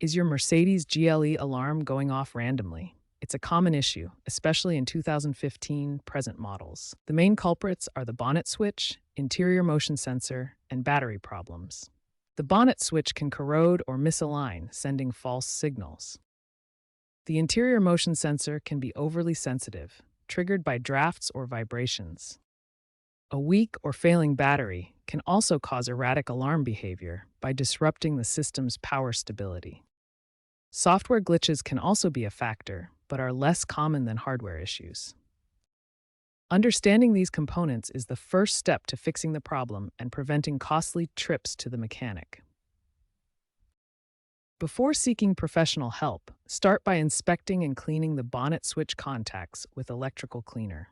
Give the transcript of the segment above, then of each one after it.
Is your Mercedes GLE alarm going off randomly? It's a common issue, especially in 2015 present models. The main culprits are the bonnet switch, interior motion sensor, and battery problems. The bonnet switch can corrode or misalign, sending false signals. The interior motion sensor can be overly sensitive, triggered by drafts or vibrations. A weak or failing battery can also cause erratic alarm behavior by disrupting the system's power stability. Software glitches can also be a factor, but are less common than hardware issues. Understanding these components is the first step to fixing the problem and preventing costly trips to the mechanic. Before seeking professional help, start by inspecting and cleaning the bonnet switch contacts with electrical cleaner.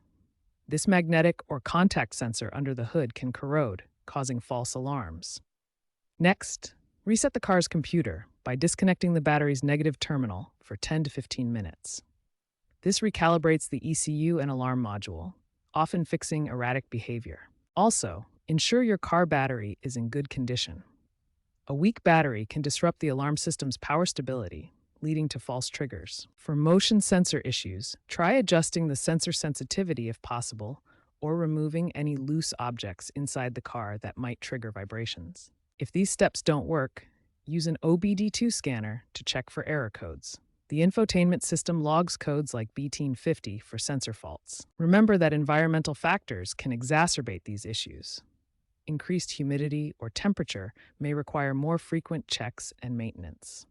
This magnetic or contact sensor under the hood can corrode, causing false alarms. Next, reset the car's computer by disconnecting the battery's negative terminal for 10 to 15 minutes. This recalibrates the ECU and alarm module, often fixing erratic behavior. Also, ensure your car battery is in good condition. A weak battery can disrupt the alarm system's power stability, leading to false triggers. For motion sensor issues, try adjusting the sensor sensitivity if possible, or removing any loose objects inside the car that might trigger vibrations. If these steps don't work, use an OBD2 scanner to check for error codes. The infotainment system logs codes like B-Team50 for sensor faults. Remember that environmental factors can exacerbate these issues. Increased humidity or temperature may require more frequent checks and maintenance.